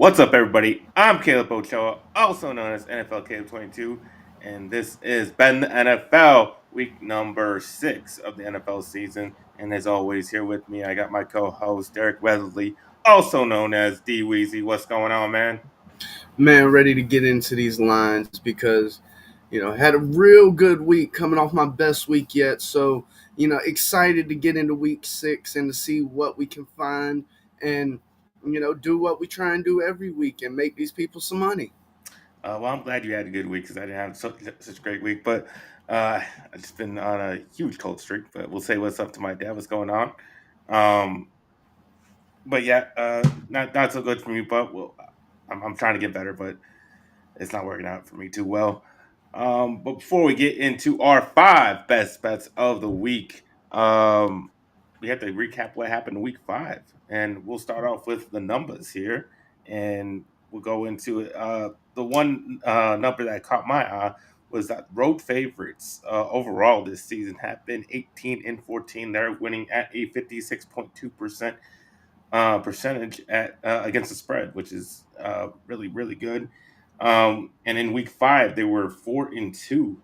What's up, everybody? I'm Caleb Ochoa, also known as NFL Caleb 22, and this is Ben the NFL, week number 6 of the NFL season. And as always, here with me, I got my co-host Derek Wesley, also known as DWeezy. What's going on, man? Man, ready to get into these lines because, had a real good week coming off my best week yet. So, excited to get into week 6 and to see what we can find and, do what we try and do every week and make these people some money. Well, I'm glad you had a good week because I didn't have such a great week, but I've just been on a huge cold streak. But we'll say what's up to my dad. What's going on? Um, but yeah, not so good for me. But I'm trying to get better, but it's not working out for me too well. But before we get into our 5 best bets of the week, we have to recap what happened in week 5, and we'll start off with the numbers here, and we'll go into it. The one number that caught my eye was that road favorites overall this season have been 18-14. They're winning at a 56.2% percentage at against the spread, which is really good. And in week 5, they were 4-2,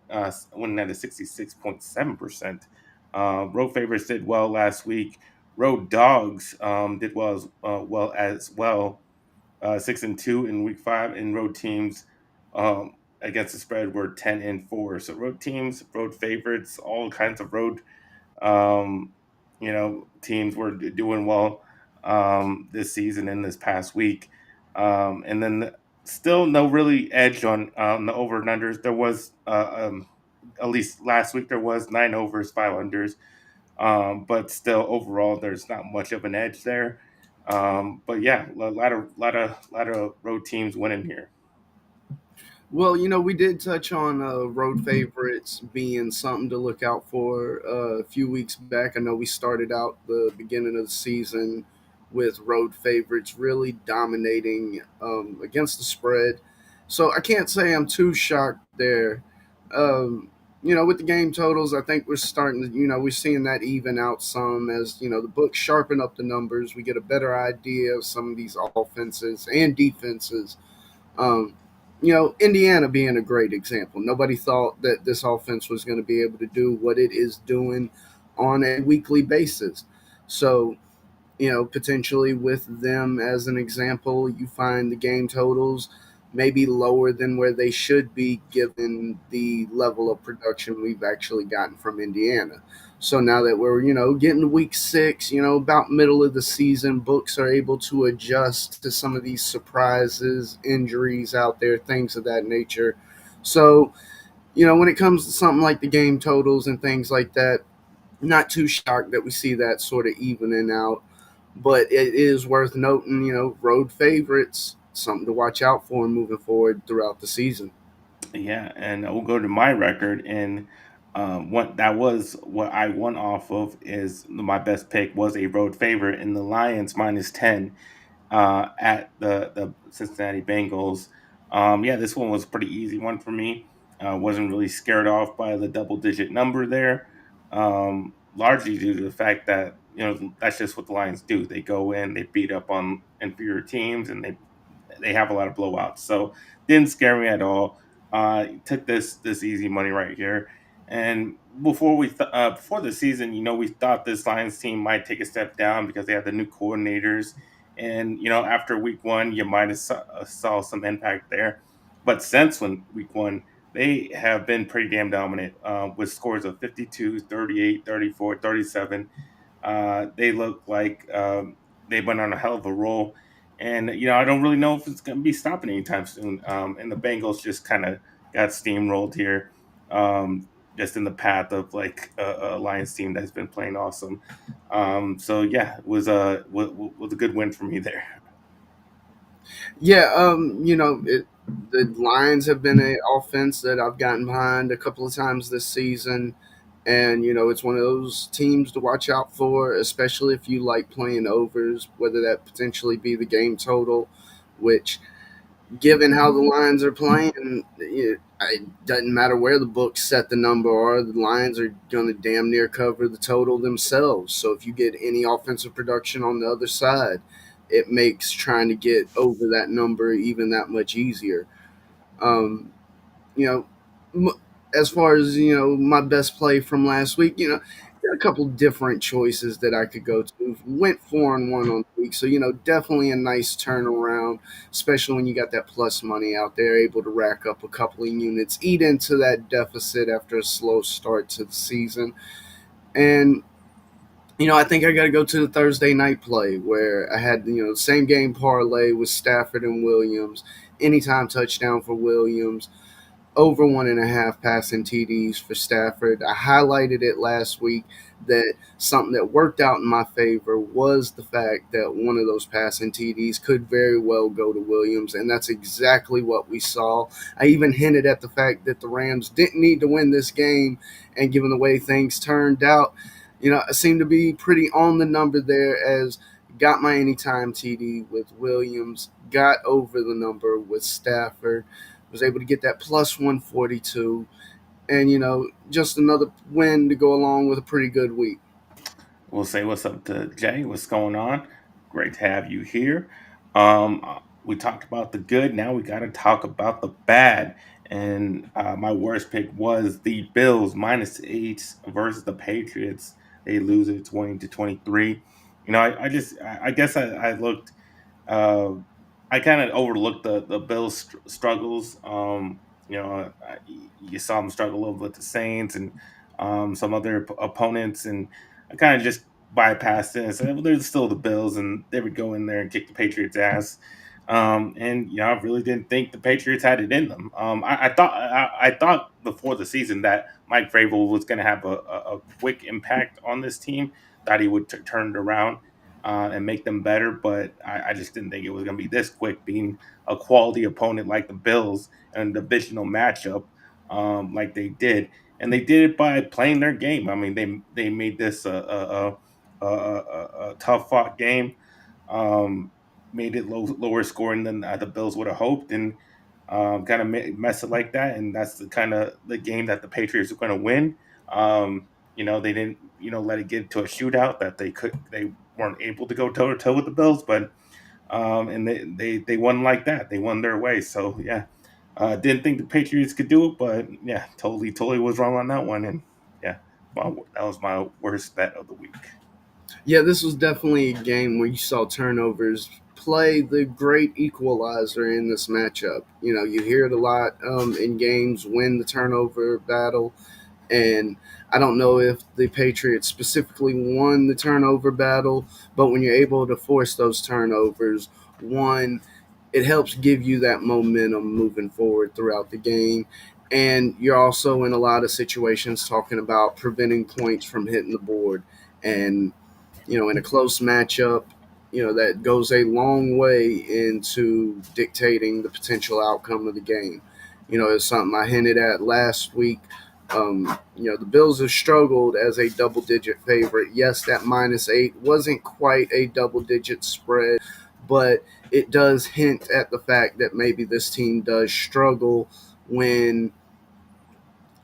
winning at a 66.7%. Road favorites did well last week. Road dogs did well as well. 6-2 in week 5, and road teams against the spread were 10-4. So road teams, road favorites, all kinds of road um, teams were doing well this season and this past week. And then still no really edge on the over and unders. There was at least last week there was 9 overs, 5 unders, but still overall there's not much of an edge there. But yeah, a lot of road teams winning here. Well, we did touch on road favorites being something to look out for a few weeks back. I know we started out the beginning of the season with road favorites really dominating against the spread. So I can't say I'm too shocked there. Um, with the game totals, I think we're starting to, we're seeing that even out some as, the books sharpen up the numbers. We get a better idea of some of these offenses and defenses. Um, Indiana being a great example. Nobody thought that this offense was going to be able to do what it is doing on a weekly basis. So, potentially with them as an example, you find the game totals maybe lower than where they should be given the level of production we've actually gotten from Indiana. So now that we're, getting to week 6, about middle of the season, books are able to adjust to some of these surprises, injuries out there, things of that nature. So, when it comes to something like the game totals and things like that, not too shocked that we see that sort of evening out, but it is worth noting, road favorites, something to watch out for moving forward throughout the season. Yeah, and we'll go to my record, and what that was what I won off of is my best pick was a road favorite in the Lions -10 at the Cincinnati Bengals. Yeah, this one was a pretty easy one for me. Wasn't really scared off by the double digit number there, largely due to the fact that that's just what the Lions do. They go in, they beat up on inferior teams, and they have a lot of blowouts. So didn't scare me at all. Took this easy money right here. And before the season, we thought this Lions team might take a step down because they have the new coordinators, and after week 1, you might have saw some impact there. But since week 1, they have been pretty damn dominant with scores of 52, 38, 34, 37. They look like they went on a hell of a roll, and I don't really know if it's going to be stopping anytime soon. And the Bengals just kind of got steamrolled here, just in the path of like a Lions team that's been playing awesome. So yeah, it was a good win for me there. Yeah, the Lions have been an offense that I've gotten behind a couple of times this season. And, it's one of those teams to watch out for, especially if you like playing overs, whether that potentially be the game total, which given how the Lions are playing, it doesn't matter where the books set the number are. The Lions are going to damn near cover the total themselves. So if you get any offensive production on the other side, it makes trying to get over that number even that much easier. Um, you know, as far as my best play from last week, there are a couple different choices that I could go to. Went 4-1 on the week, so definitely a nice turnaround, especially when you got that plus money out there, able to rack up a couple of units, eat into that deficit after a slow start to the season, and I think I got to go to the Thursday night play where I had the same game parlay with Stafford and Williams, anytime touchdown for Williams, over 1.5 passing TDs for Stafford. I highlighted it last week that something that worked out in my favor was the fact that one of those passing TDs could very well go to Williams, and that's exactly what we saw. I even hinted at the fact that the Rams didn't need to win this game, and given the way things turned out, I seem to be pretty on the number there as got my anytime TD with Williams, got over the number with Stafford, was able to get that plus 142, and just another win to go along with a pretty good week. We'll say what's up to Jay. What's going on? Great to have you here. We talked about the good. Now we got to talk about the bad. And my worst pick was the Bills -8 versus the Patriots. They lose it 20-23. I guess I looked. Uh, I kind of overlooked the Bills' struggles. You saw them struggle a little with the Saints and some other opponents, and I kind of just bypassed it and said, "Well, they're still the Bills," and they would go in there and kick the Patriots' ass. And I really didn't think the Patriots had it in them. I thought before the season that Mike Vrabel was going to have a quick impact on this team. Thought he would turn it around and make them better. But I just didn't think it was going to be this quick, being a quality opponent like the Bills and a divisional matchup like they did. And they did it by playing their game. I mean, they made this a tough fought game, um, made it lower scoring than the Bills would have hoped, and kind of mess it like that. And that's the kind of the game that the Patriots are going to win. They didn't let it get to a shootout that they weren't able to go toe to toe with the Bills, but and they won like that. They won their way. So yeah, didn't think the Patriots could do it, but yeah, totally was wrong on that one. And yeah, that was my worst bet of the week. Yeah, this was definitely a game where you saw turnovers play the great equalizer in this matchup. You hear it a lot in games, win the turnover battle. And I don't know if the Patriots specifically won the turnover battle, but when you're able to force those turnovers, one, it helps give you that momentum moving forward throughout the game. And you're also in a lot of situations talking about preventing points from hitting the board. And, in a close matchup, that goes a long way into dictating the potential outcome of the game. It's something I hinted at last week. The Bills have struggled as a double digit favorite. Yes, that -8 wasn't quite a double digit spread, but it does hint at the fact that maybe this team does struggle when,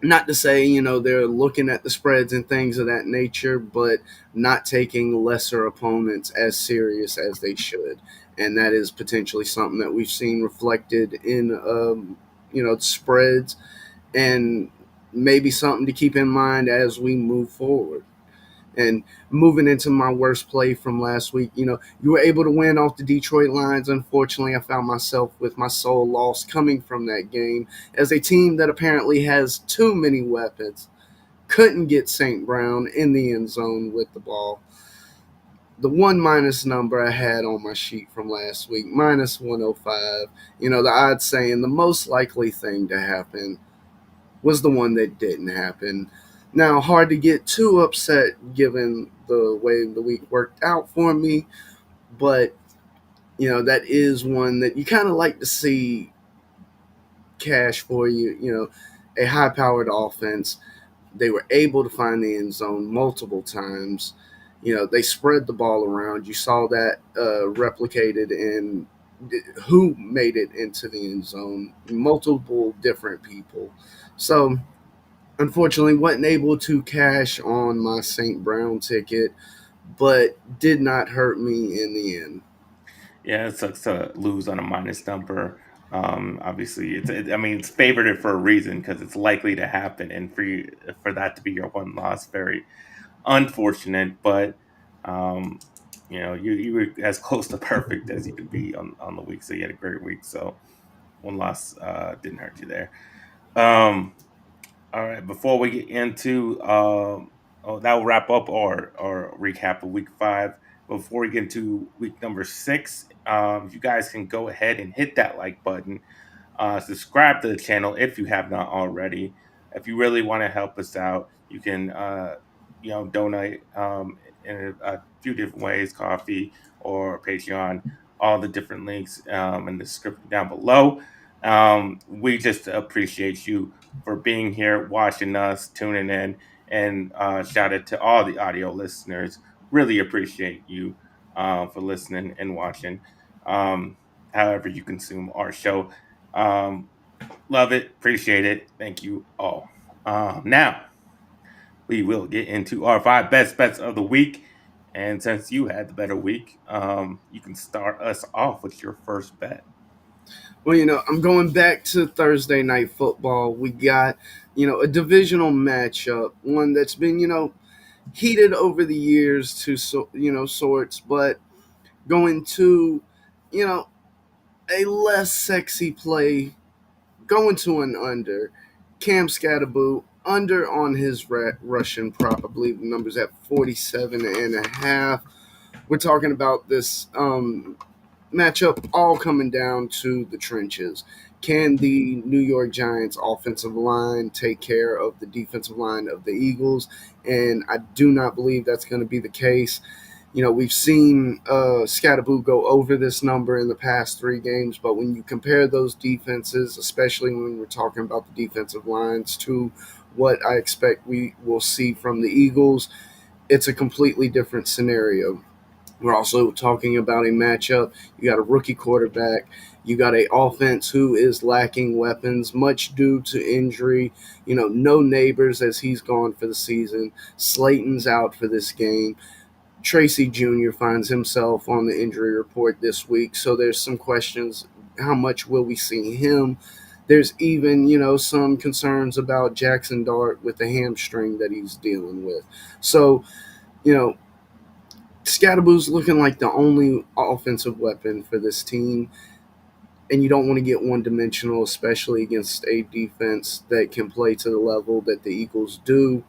not to say, they're looking at the spreads and things of that nature, but not taking lesser opponents as serious as they should. And that is potentially something that we've seen reflected in, spreads, and maybe something to keep in mind as we move forward. And moving into my worst play from last week, you were able to win off the Detroit Lions. Unfortunately, I found myself with my soul lost coming from that game as a team that apparently has too many weapons couldn't get St. Brown in the end zone with the ball. The one minus number I had on my sheet from last week, -105, the odds saying the most likely thing to happen was the one that didn't happen. Now, hard to get too upset given the way the week worked out for me, but that is one that you kind of like to see cash for you. A high powered offense. They were able to find the end zone multiple times. They spread the ball around. You saw that replicated in who made it into the end zone, multiple different people. So unfortunately wasn't able to cash on my St. Brown ticket, but did not hurt me in the end. Yeah, it sucks to lose on a minus number. Obviously, I mean, it's favored for a reason because it's likely to happen, and for that to be your one loss, very unfortunate. But um, you were as close to perfect as you could be on the week, so you had a great week. So one loss didn't hurt you there. Um, all right, before we get into that will wrap up our recap of week 5. Before we get into week number 6, you guys can go ahead and hit that like button, subscribe to the channel if you have not already. If you really want to help us out, you can donate in a few different ways, coffee or Patreon. All the different links in the description down below. We just appreciate you for being here, watching us, tuning in, and shout out to all the audio listeners. Really appreciate you for listening and watching. Um, However you consume our show. Um, Love it, appreciate it. Thank you all. Now we will get into our 5 best bets of the week. And since you had the better week, you can start us off with your first bet. Well, I'm going back to Thursday night football. We got, a divisional matchup, one that's been, heated over the years to, sorts, but going to, you know, a less sexy play, going to an under. Cam Scatterboo, under on his Russian prop. I believe the number's at 47.5. We're talking about this matchup all coming down to the trenches. Can the New York Giants offensive line take care of the defensive line of the Eagles? And I do not believe that's going to be the case. We've seen Scatterboo go over this number in the past 3 games, but when you compare those defenses, especially when we're talking about the defensive lines, to what I expect we will see from the Eagles, it's a completely different scenario. We're also talking about a matchup. You got a rookie quarterback. You got a offense who is lacking weapons, much due to injury. No Neighbors as he's gone for the season. Slayton's out for this game. Tracy Jr. finds himself on the injury report this week, so there's some questions. How much will we see him? There's even, some concerns about Jackson Dart with the hamstring that he's dealing with. So, you know, Scatterboo's looking like the only offensive weapon for this team, and you don't want to get one dimensional, especially against a defense that can play to the level that the Eagles do.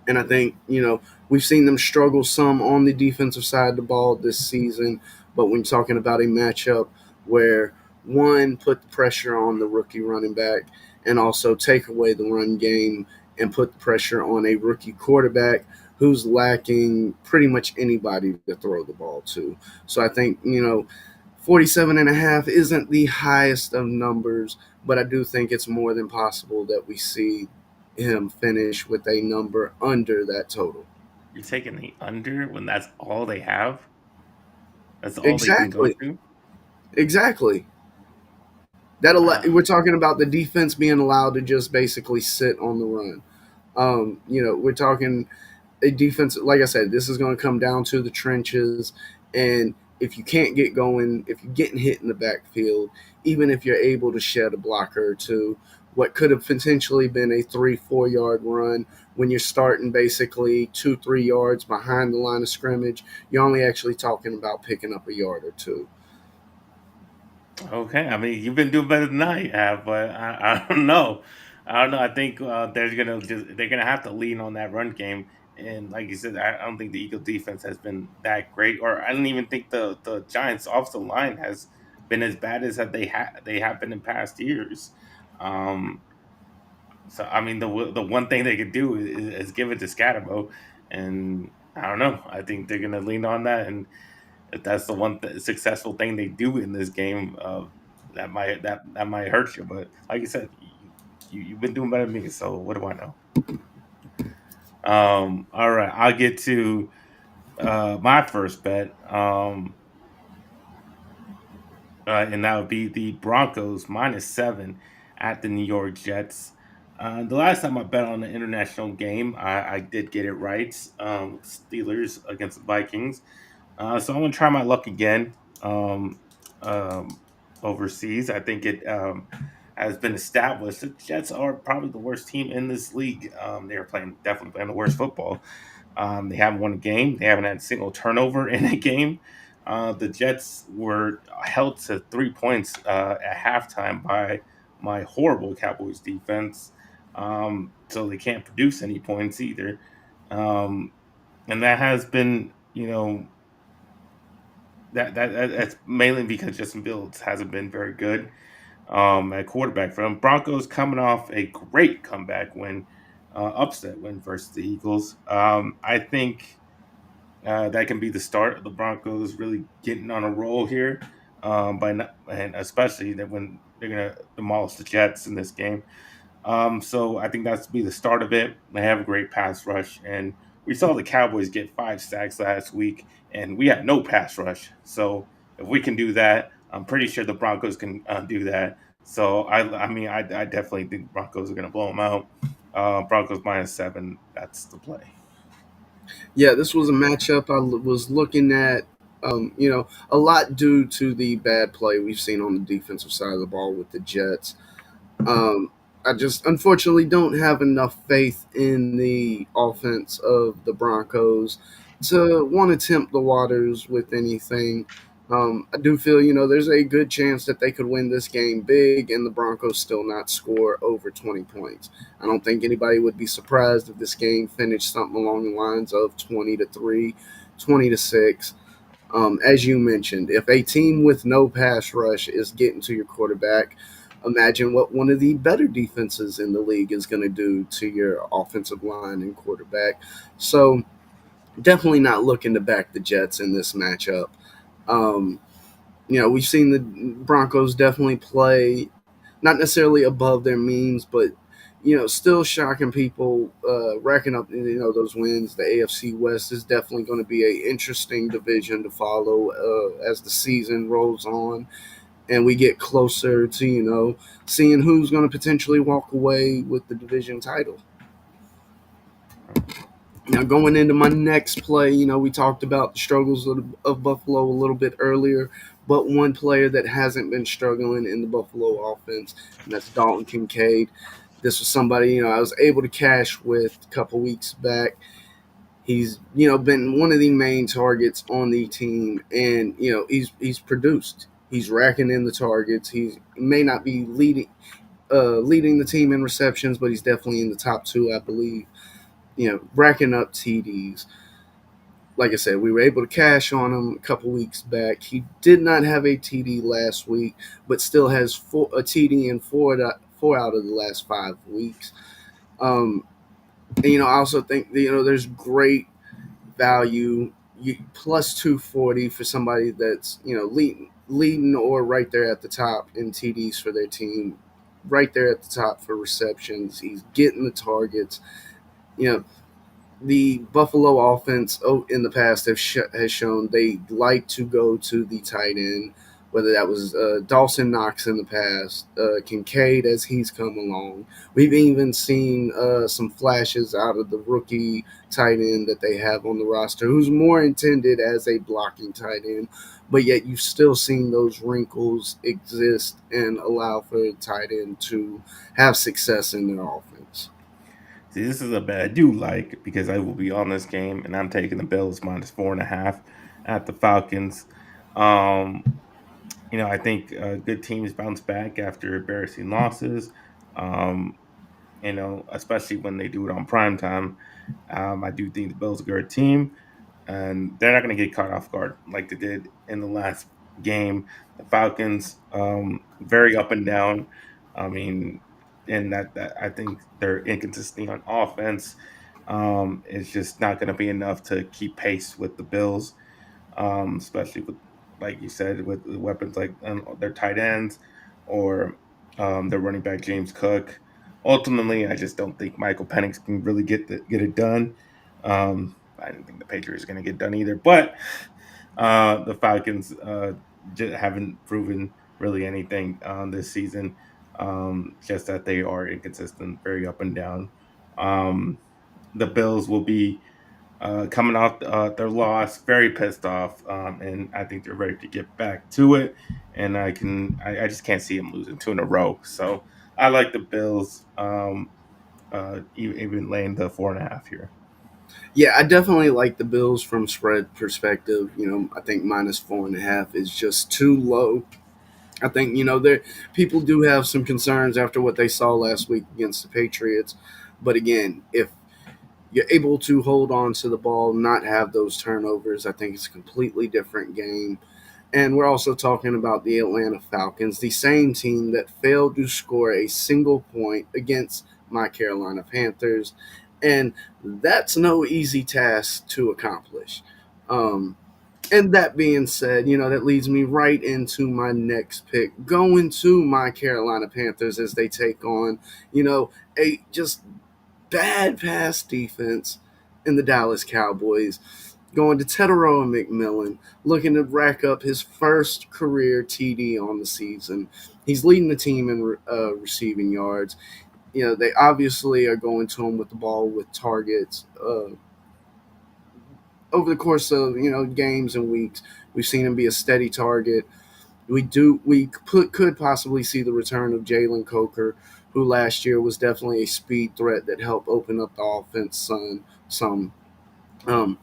And I think, we've seen them struggle some on the defensive side of the ball this season. But when you're talking about a matchup where one, put the pressure on the rookie running back and also take away the run game and put the pressure on a rookie quarterback who's lacking pretty much anybody to throw the ball to. So I think, 47.5 isn't the highest of numbers, but I do think it's more than possible that we see him finish with a number under that total. You're taking the under when that's all they have? That's all they can go Exactly. to? Exactly. Wow. We're talking about the defense being allowed to just basically sit on the run. We're talking a defense. Like I said, this is going to come down to the trenches, and if you can't get going, if you're getting hit in the backfield, even if you're able to shed a blocker or two, what could have potentially been a 3-4 yard run when you're starting basically 2-3 yards behind the line of scrimmage, you're only actually talking about picking up a yard or two. Okay, I mean you've been doing better than I have, but I don't know. I don't know. I think they're gonna have to lean on that run game, and like you said, I don't think the Eagle defense has been that great, or I don't even think the Giants offensive line has been as bad as that they have been in past years. Um, so I mean the one thing they could do is give it to Scatterbo, and I don't know. I think they're gonna lean on that, and if that's the successful thing they do in this game, that might hurt you. But like you said, you've been doing better than me. So what do I know? All right, I'll get to my first bet, and that would be the Broncos -7 at the New York Jets. The last time I bet on an international game, I did get it right. Steelers against the Vikings. So I'm gonna try my luck again. um, um, overseas. I think it has been established that the Jets are probably the worst team in this league. They're playing definitely playing the worst football. They haven't won a game. They haven't had a single turnover in a game. The Jets were held to 3 points at halftime by my horrible Cowboys defense. So they can't produce any points either. Um, and that has been, that's mainly because Justin Fields hasn't been very good at quarterback for them. Broncos coming off a great comeback win, upset win versus the Eagles. I think that can be the start of the Broncos really getting on a roll here. And especially that when they're gonna demolish the Jets in this game. So I think that's be the start of it. They have a great pass rush, and we saw the Cowboys get 5 sacks last week, and we had no pass rush. So if we can do that, I'm pretty sure the Broncos can do that. So I definitely think Broncos are going to blow them out. Broncos -7. That's the play. Yeah, this was a matchup was looking at. A lot due to the bad play we've seen on the defensive side of the ball with the Jets. Um, I just unfortunately don't have enough faith in the offense of the Broncos to want to tempt the waters with anything. I do feel, there's a good chance that they could win this game big and the Broncos still not score over 20 points. I don't think anybody would be surprised if this game finished something along the lines of 20-3, 20-6. As you mentioned, if a team with no pass rush is getting to your quarterback, imagine what one of the better defenses in the league is going to do to your offensive line and quarterback. So, definitely not looking to back the Jets in this matchup. Um, we've seen the Broncos definitely play not necessarily above their means, but still shocking people, racking up those wins. The AFC West is definitely going to be a interesting division to follow as the season rolls on, and we get closer to seeing who's going to potentially walk away with the division title. Now, going into my next play, we talked about the struggles of Buffalo a little bit earlier, but one player that hasn't been struggling in the Buffalo offense, and that's Dalton Kincaid. This was somebody, I was able to cash with a couple weeks back. He's, been one of the main targets on the team, and, he's produced. He's racking in the targets. He may not be leading the team in receptions, but he's definitely in the top two, I believe, racking up TDs. Like I said, we were able to cash on him a couple weeks back. He did not have a TD last week, but still has a TD in four out of the last 5 weeks. Um, and, I also think that, there's great value plus 240 for somebody that's leading or right there at the top in TDs for their team, right there at the top for receptions. He's getting the targets. You know, the Buffalo offense in the past has shown they like to go to the tight end, whether that was Dawson Knox in the past, Kincaid as he's come along. We've even seen some flashes out of the rookie tight end that they have on the roster, who's more intended as a blocking tight end, but yet you've still seen those wrinkles exist and allow for a tight end to have success in their offense. See, this is a bet I do like because I will be on this game, and I'm taking the Bills -4.5 at the Falcons. Um, I think good teams bounce back after embarrassing losses. Um, especially when they do it on prime time. I do think the Bills are a good team, and they're not going to get caught off guard like they did in the last game. The Falcons, very up and down. I mean, and that I think their inconsistency on offense is just not going to be enough to keep pace with the Bills, especially with, like you said, with the weapons like their tight ends or their running back James Cook. Ultimately, I just don't think Michael Penix can really get it done. I didn't think the Patriots are going to get done either, but the Falcons just haven't proven really anything this season. Just that they are inconsistent, very up and down. Um, the Bills will be. coming off their loss, very pissed off, and I think they're ready to get back to it. And I just can't see them losing two in a row. So I like the Bills, even laying the 4.5 here. Yeah, I definitely like the Bills from spread perspective. I think -4.5 is just too low. I think there people do have some concerns after what they saw last week against the Patriots. But again, if you're able to hold on to the ball, not have those turnovers, I think it's a completely different game. And we're also talking about the Atlanta Falcons, the same team that failed to score a single point against my Carolina Panthers. And that's no easy task to accomplish. Um, and that being said, that leads me right into my next pick, going to my Carolina Panthers as they take on, a just bad pass defense in the Dallas Cowboys. Going to Tedero and McMillan, looking to rack up his first career TD on the season. He's leading the team in receiving yards. They obviously are going to him with the ball with targets. Over the course of games and weeks, we've seen him be a steady target. We could possibly see the return of Jalen Coker, who last year was definitely a speed threat that helped open up the offense some. Um,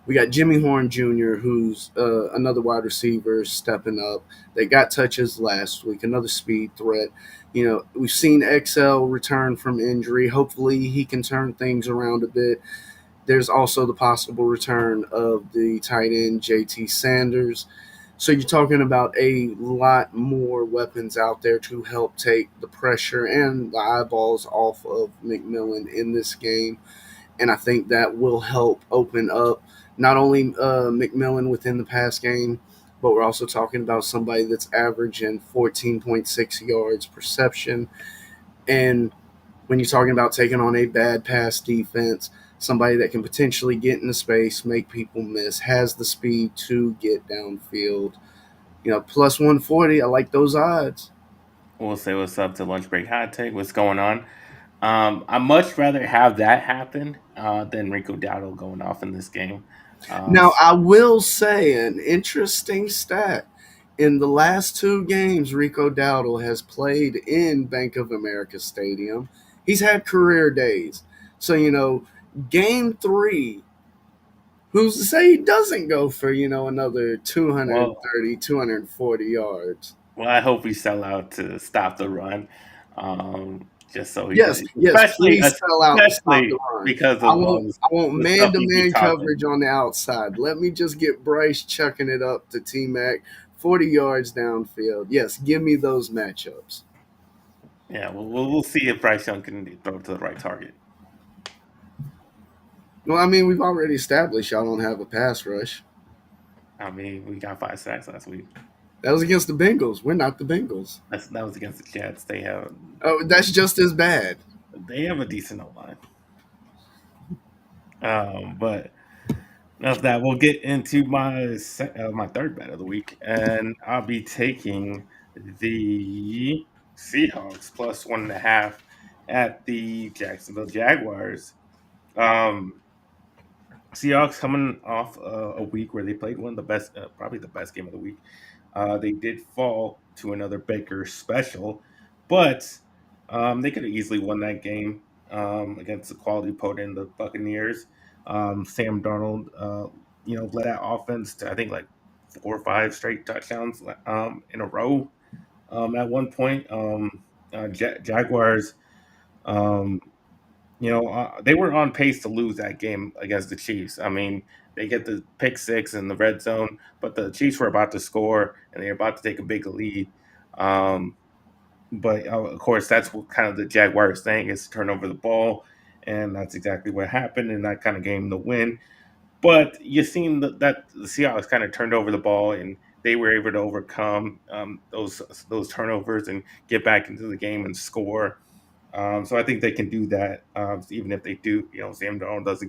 we got Jimmy Horn Jr., who's another wide receiver stepping up. They got touches last week, another speed threat. We've seen XL return from injury. Hopefully, he can turn things around a bit. There's also the possible return of the tight end JT Sanders. So you're talking about a lot more weapons out there to help take the pressure and the eyeballs off of McMillan in this game. And I think that will help open up not only McMillan within the pass game, but we're also talking about somebody that's averaging 14.6 yards perception. And when you're talking about taking on a bad pass defense, somebody that can potentially get into space, make people miss, has the speed to get downfield. Plus 140, I like those odds. We'll say what's up to lunch break hot take. What's going on? I much rather have that happen than Rico Dowdle going off in this game. Now, I will say an interesting stat. In the last two games Rico Dowdle has played in Bank of America Stadium, he's had career days. So, game three, who's to say he doesn't go for, another well, 230, 240 yards? I hope we sell out to stop the run, just so he Yes, does, yes, please sell out to stop the especially run. because I of all want I want the man stuff to he be man talking. coverage on the outside. Let me just get Bryce chucking it up to T Mac 40 yards downfield. Yes, give me those matchups. Yeah, we'll see if Bryce Young can throw it to the right target. Well, I mean, we've already established y'all don't have a pass rush. I mean, we got 5 sacks last week. That was against the Bengals. We're not the Bengals. That was against the Jets. Oh, that's just as bad. They have a decent O line. But enough that we'll get into my third bet of the week, and I'll be taking the Seahawks plus 1.5 at the Jacksonville Jaguars. Um, Seahawks coming off a week where they played one of the best, probably the best game of the week. They did fall to another Baker special, but they could have easily won that game against the quality opponent in the Buccaneers. Sam Darnold, led that offense to I think like 4 or 5 straight touchdowns in a row. At one point, Jaguars. Um, they were on pace to lose that game against the Chiefs. I mean, they get the pick six in the red zone, but the Chiefs were about to score and they're about to take a big lead. Um, but of course, that's what kind of the Jaguars thing is to turn over the ball, and that's exactly what happened, and that kind of gave them the win. But you seen that the Seahawks kind of turned over the ball, and they were able to overcome those turnovers and get back into the game and score. So I think they can do that. Even if they do, Sam Darnold does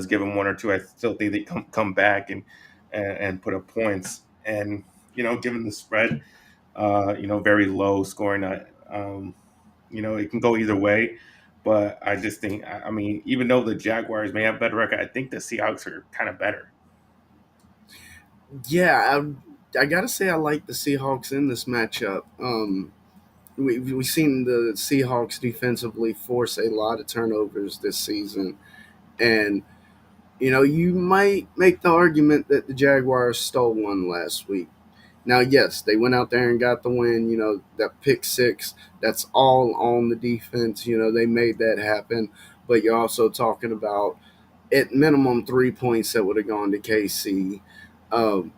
give them one or two. I still think they come back and put up points. And given the spread, very low scoring. It can go either way. But I just think, I mean, even though the Jaguars may have a better record, I think the Seahawks are kind of better. Yeah, I gotta say I like the Seahawks in this matchup. We've seen the Seahawks defensively force a lot of turnovers this season, and you might make the argument that the Jaguars stole one last week. Now, yes, they went out there and got the win. That pick six, that's all on the defense. They made that happen. But you're also talking about at minimum 3 points that would have gone to KC. Um,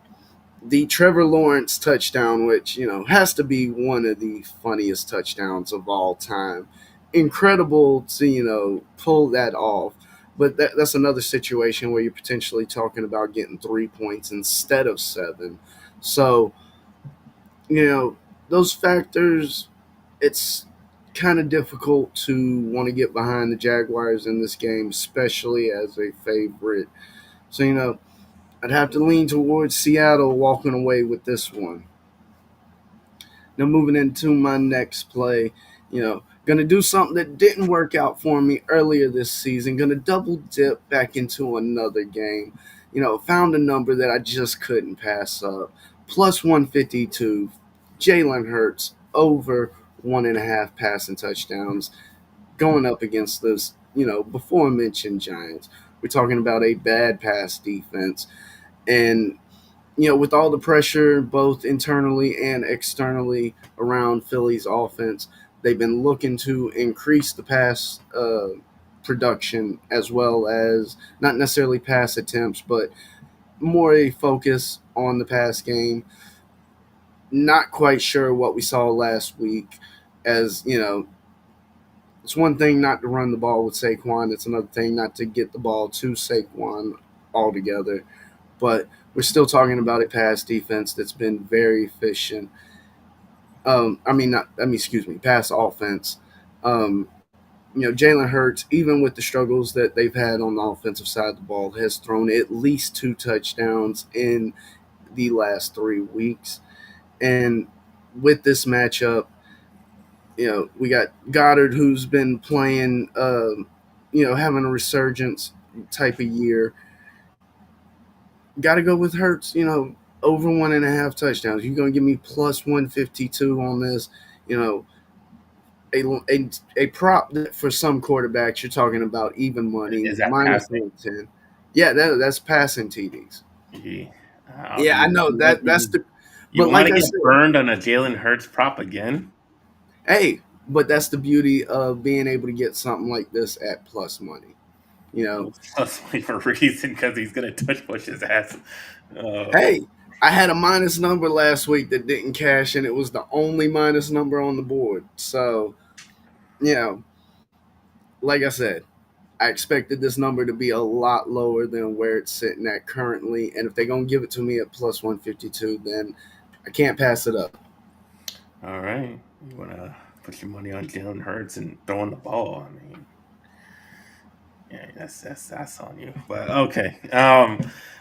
the Trevor Lawrence touchdown, which has to be one of the funniest touchdowns of all time. Incredible to pull that off, but that's another situation where you're potentially talking about getting 3 points instead of seven. So those factors, it's kind of difficult to want to get behind the Jaguars in this game, especially as a favorite. So I'd have to lean towards Seattle walking away with this one. Now, moving into my next play, going to do something that didn't work out for me earlier this season. Going to double dip back into another game. Found a number that I just couldn't pass up. Plus 152, Jalen Hurts over 1.5 passing touchdowns going up against this, before mentioned Giants. We're talking about a bad pass defense. And with all the pressure, both internally and externally around Philly's offense, they've been looking to increase the pass production as well as not necessarily pass attempts, but more a focus on the pass game. Not quite sure what we saw last week, as it's one thing not to run the ball with Saquon. It's another thing not to get the ball to Saquon altogether. But we're still talking about a pass defense that's been very efficient. Excuse me, pass offense. Um, Jalen Hurts, even with the struggles that they've had on the offensive side of the ball, has thrown at least 2 touchdowns in the last 3 weeks. And with this matchup, we got Goddard, who's been playing, having a resurgence type of year. Got to go with Hurts, over 1.5 touchdowns. You're going to give me plus 152 on this, you know, a prop that for some quarterbacks, you're talking about even money, Is that minus passing? 110. Yeah, that's passing TDs. Yeah. Yeah, I know that's the, You but want like to I get said, burned on a Jalen Hurts prop again? hey, but that's the beauty of being able to get something like this at plus money. You know, That's only for a reason because he's gonna touch push his ass. Uh, hey, I had a minus number last week that didn't cash, and it was the only minus number on the board. So, you know, like I said, I expected this number to be a lot lower than where it's sitting at currently. And if they're going to give it to me at plus 152, then I can't pass it up. all right, you want to put your money on Jalen Hurts and throwing the ball? I mean, yeah, that's on you. But okay.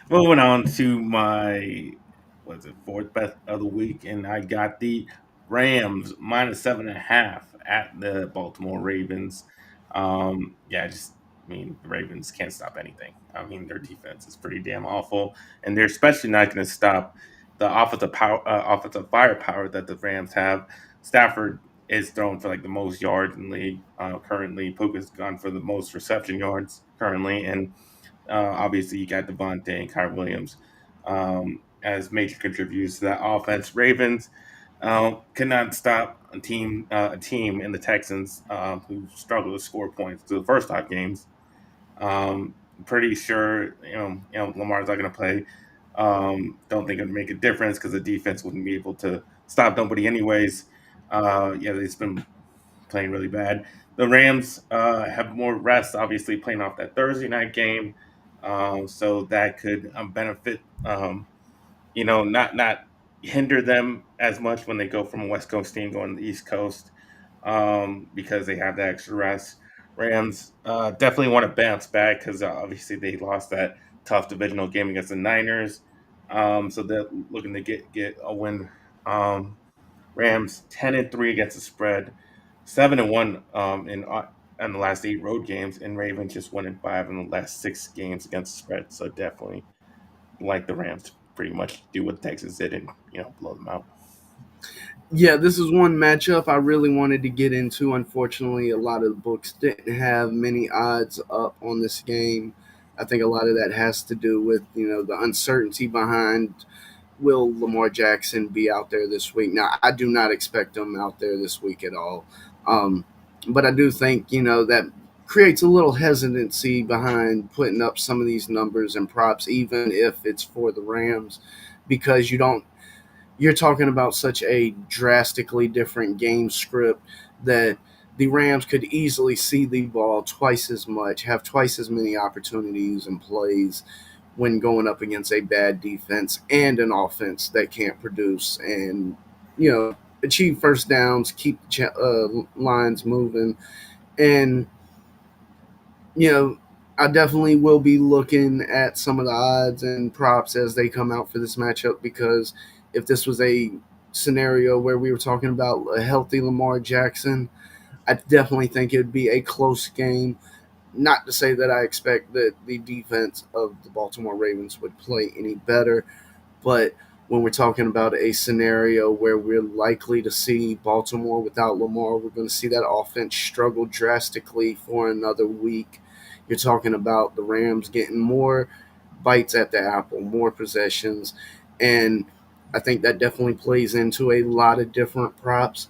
Moving on to my what's it fourth bet of the week, and I got the Rams minus 7.5 at the Baltimore Ravens. Yeah, I mean the Ravens can't stop anything. I mean their defense is pretty damn awful, and they're especially not going to stop the offensive firepower that the Rams have. Stafford is thrown for like the most yards in the league currently. Puka's gone for the most reception yards currently, and obviously you got Devontae and Kyre Williams as major contributors to that offense. Ravens cannot stop a team in the Texans who struggle to score points through the first 5 games. Pretty sure Lamar's not going to play. Don't think it'd make a difference because the defense wouldn't be able to stop nobody anyways. Yeah, they've been playing really bad. The Rams have more rest, obviously playing off that Thursday night game, so that could benefit. Not hinder them as much when they go from a West Coast team going to the East Coast, because they have the extra rest. Rams definitely want to bounce back because obviously they lost that tough divisional game against the Niners, so they're looking to get a win. Rams 10-3 against the spread, 7-1 in in the last 8 road games, and Ravens just won in 5 in the last 6 games against the spread. So definitely like the Rams to pretty much do what Texas did and blow them out. Yeah, this is one matchup I really wanted to get into. Unfortunately, a lot of the books didn't have many odds up on this game. I think a lot of that has to do with the uncertainty behind will Lamar Jackson be out there this week. Now, I do not expect him out there this week at all, um, but I do think that creates a little hesitancy behind putting up some of these numbers and props, even if it's for the Rams, because you're talking about such a drastically different game script that the Rams could easily see the ball twice as much, have twice as many opportunities and plays when going up against a bad defense and an offense that can't produce and, achieve first downs, keep lines moving. And I definitely will be looking at some of the odds and props as they come out for this matchup because if this was a scenario where we were talking about a healthy Lamar Jackson, I definitely think it would be a close game. Not to say that I expect that the defense of the Baltimore Ravens would play any better, but when we're talking about a scenario where we're likely to see Baltimore without Lamar, we're going to see that offense struggle drastically for another week. You're talking about the Rams getting more bites at the apple, more possessions, and I think that definitely plays into a lot of different props.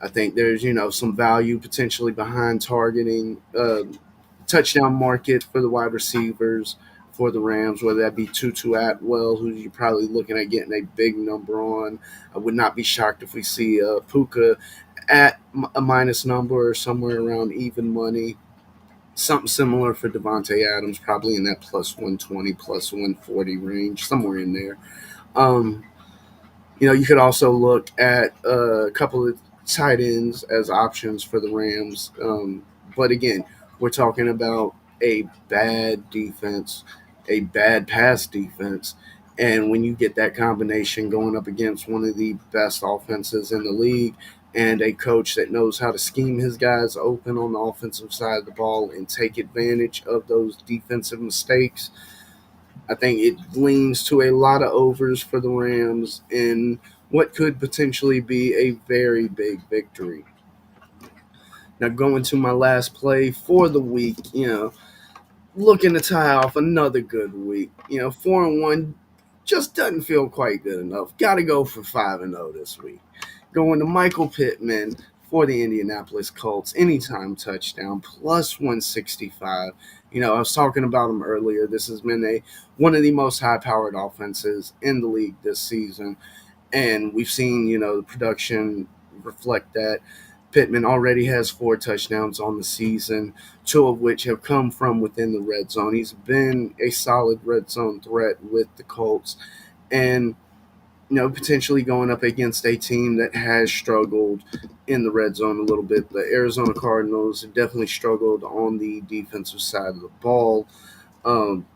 I think there's some value potentially behind targeting touchdown market for the wide receivers for the Rams, whether that be Tutu Atwell, who you're probably looking at getting a big number on. I would not be shocked if we see Puka at a minus number or somewhere around even money. Something similar for Devontae Adams, probably in that plus 120, plus 140 range, somewhere in there. Um, you could also look at a couple of tight ends as options for the Rams. But again, we're talking about a bad defense, a bad pass defense. And when you get that combination going up against one of the best offenses in the league and a coach that knows how to scheme his guys open on the offensive side of the ball and take advantage of those defensive mistakes, I think it leans to a lot of overs for the Rams in what could potentially be a very big victory. Now, going to my last play for the week, looking to tie off another good week. 4-1 just doesn't feel quite good enough. Got to go for 5-0 this week. Going to Michael Pittman for the Indianapolis Colts, anytime touchdown, plus 165. I was talking about him earlier. This has been one of the most high-powered offenses in the league this season, and we've seen the production reflect that. Pittman already has 4 touchdowns on the season, 2 of which have come from within the red zone. He's been a solid red zone threat with the Colts, and potentially going up against a team that has struggled in the red zone a little bit. The Arizona Cardinals have definitely struggled on the defensive side of the ball. Um,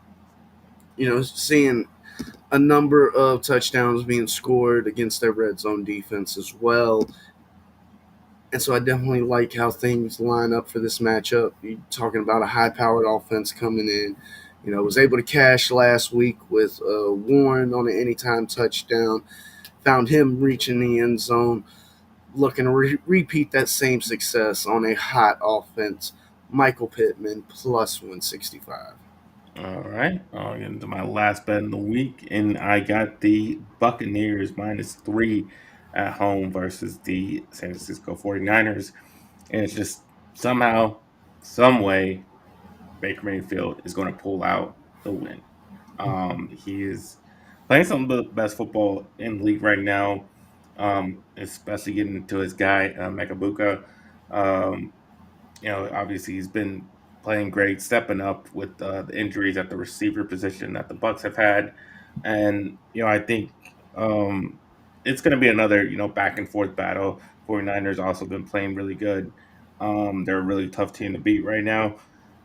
seeing a number of touchdowns being scored against their red zone defense as well. And so I definitely like how things line up for this matchup. You're talking about a high-powered offense coming in. Was able to cash last week with Warren on an anytime touchdown. Found him reaching the end zone. Looking to repeat that same success on a hot offense. Michael Pittman plus 165. All right, I'll get into my last bet in the week, and I got the Buccaneers -3 at home versus the San Francisco 49ers. And it's just somehow, some way, Baker Mayfield is going to pull out the win. He is playing some of the best football in the league right now, especially getting to his guy, Mekabuka. Um, obviously he's been playing great, stepping up with the injuries at the receiver position that the Bucks have had, and I think it's going to be another back and forth battle. 49ers also been playing really good. They're a really tough team to beat right now,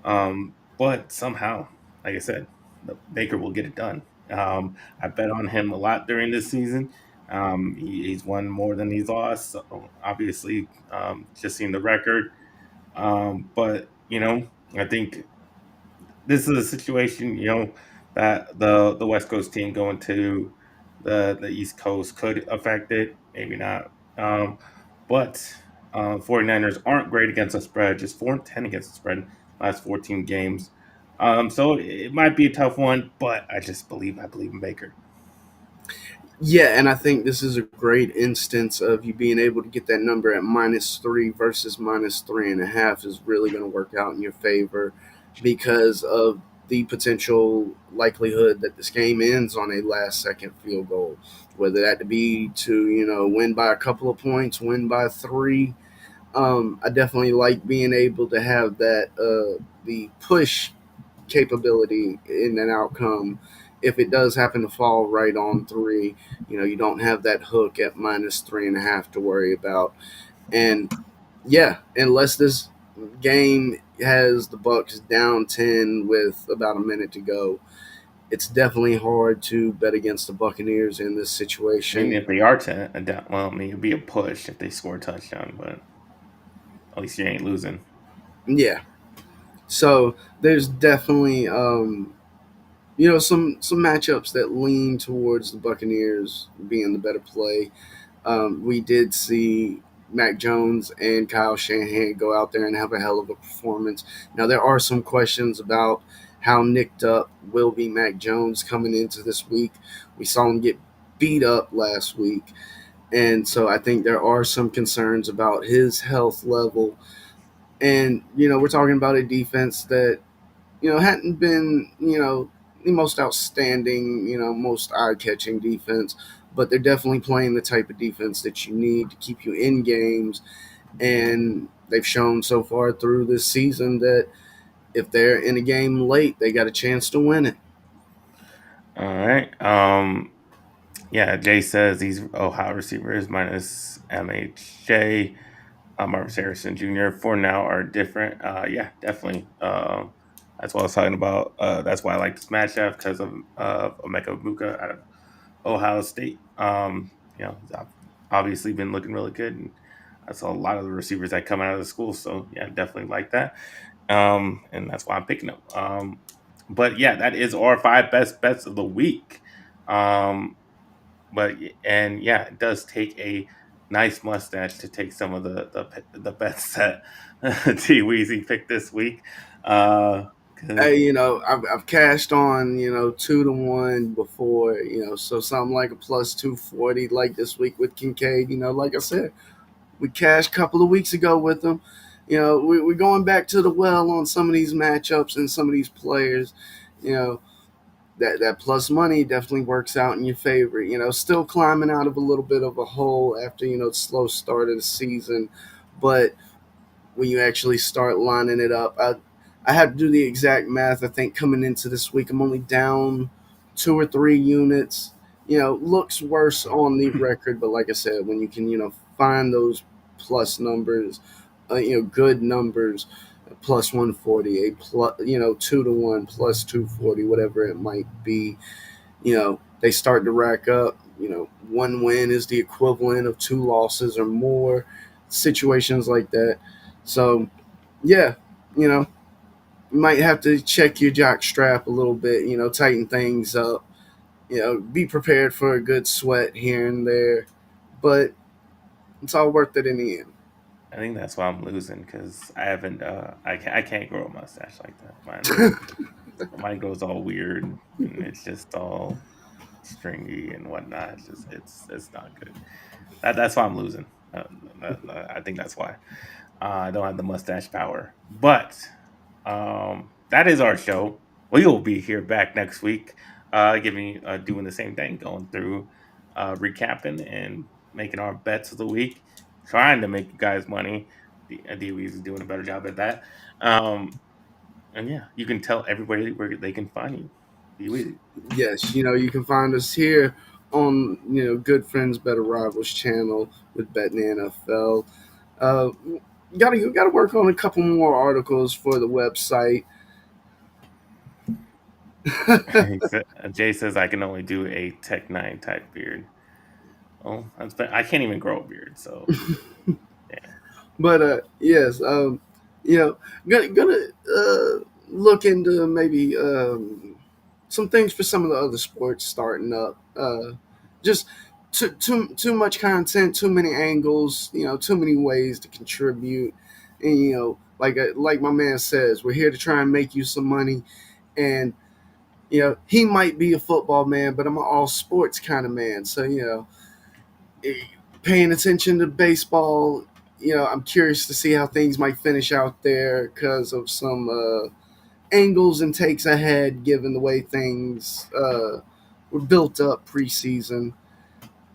but somehow, like I said, Baker will get it done. I bet on him a lot during this season. He's won more than he's lost. So obviously, just seeing the record, But I think this is a situation, that the West Coast team going to the East Coast could affect it. Maybe not. But 49ers aren't great against the spread, just 4-10 against the spread last 14 games. So it might be a tough one, but I believe in Baker. Yeah, and I think this is a great instance of you being able to get that number at -3 versus -3.5 is really going to work out in your favor because of the potential likelihood that this game ends on a last second field goal, whether that be to, win by a couple of points, win by three. I definitely like being able to have that, the push capability in an outcome. If it does happen to fall right on three, you don't have that hook at -3.5 to worry about. And yeah, unless this game has the Bucks down 10 with about a minute to go, it's definitely hard to bet against the Buccaneers in this I mean, situation. if they are well, I mean, it'd be a push if they score a touchdown, but at least you ain't losing. Yeah. So there's definitely, some matchups that lean towards the Buccaneers being the better play. We did see Mac Jones and Kyle Shanahan go out there and have a hell of a performance. Now, there are some questions about how nicked up will be Mac Jones coming into this week. We saw him get beat up last week. And so I think there are some concerns about his health level. And, we're talking about a defense that hadn't been, the most outstanding, most eye catching defense, but they're definitely playing the type of defense that you need to keep you in games. And they've shown so far through this season that if they're in a game late, they got a chance to win it. All right. Yeah, Jay says these Ohio receivers minus MHJ, Marvis Harrison Jr. for now are different. Yeah, definitely. That's what I was talking about. That's why I like this matchup because of Emeka Buka out of Ohio State. He's obviously been looking really good, and I saw a lot of the receivers that come out of the school. So yeah, definitely like that. And that's why I'm picking them. But yeah, that is our five best bets of the week. Um, and yeah, it does take a nice mustache to take some of the bets that DWeezy picked this week. Because Hey, I've cashed on, 2 to 1 before, so something like a +240 like this week with Kincaid, like I said, we cashed a couple of weeks ago with them. We're going back to the well on some of these matchups and some of these players. You know, that plus money definitely works out in your favor. Still climbing out of a little bit of a hole after, the slow start of the season. But when you actually start lining it up, I had to do the exact math. I think coming into this week, I'm only down 2 or 3 units. Looks worse on the record, but like I said, when you can, find those plus numbers, good numbers, +140, a plus, 2 to 1, +240, whatever it might be, they start to rack up. One win is the equivalent of 2 losses or more, situations like that. So, yeah, you know, you might have to check your jock strap a little bit, tighten things up, be prepared for a good sweat here and there, but it's all worth it in the end. I think that's why I'm losing because I haven't. I can't grow a mustache like that. Mine goes all weird and it's just all stringy and whatnot. It's not good. That's why I'm losing. I think that's why I don't have the mustache power. But that is our show. We will be here back next week, giving doing the same thing, going through, recapping and making our bets of the week, trying to make you guys money. DWeezy is doing a better job at that. And yeah, you can tell everybody where they can find you. DWeezy. Yes, you can find us here on, Good Friends Better Rivals channel with Betting NFL. You gotta work on a couple more articles for the website. Jay says I can only do a Tech Nine type beard. Oh, I can't even grow a beard, so yeah. But yes, You know, gonna look into maybe some things for some of the other sports starting up. Just too much content, too many angles. You know, too many ways to contribute. And like my man says, we're here to try and make you some money. And he might be a football man, but I'm an all sports kind of man. So eh, paying attention to baseball. I'm curious to see how things might finish out there because of some angles and takes ahead, given the way things were built up preseason.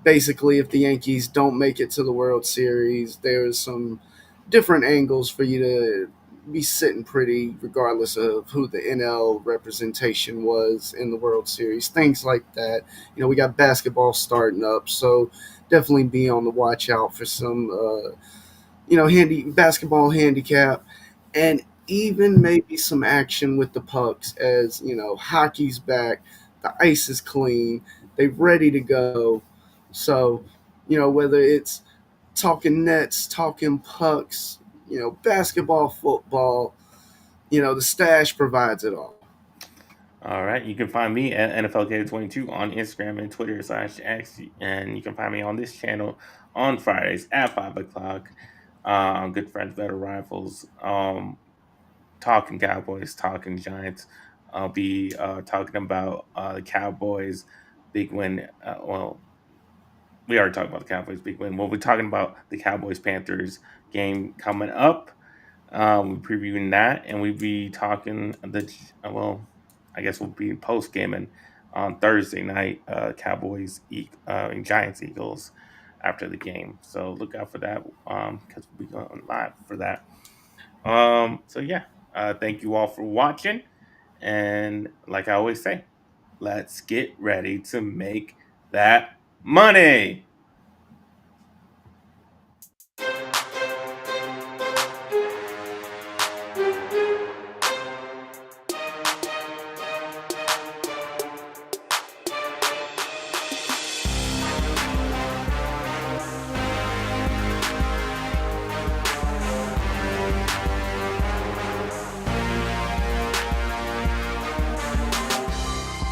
Basically, if the Yankees don't make it to the World Series, there's some different angles for you to be sitting pretty, regardless of who the NL representation was in the World Series. Things like that. We got basketball starting up, so definitely be on the watch out for some handy basketball handicap, and even maybe some action with the pucks as hockey's back, the ice is clean, they're ready to go. So, whether it's talking nets, talking pucks, basketball, football, the stash provides it all. All right, you can find me at NFLK22 on Instagram and Twitter /X, and you can find me on this channel on Fridays at 5 o'clock. I'm good friends, better rivals. Talking Cowboys, talking Giants. I'll be talking about the Cowboys' big win. Well, we already talked about the Cowboys' big win. We'll be talking about the Cowboys Panthers game coming up. We're previewing that, and we'll be talking I guess we'll be post gaming on Thursday night. And Giants Eagles after the game. So look out for that because we'll be going live for that. So yeah, thank you all for watching, and like I always say, let's get ready to make that money.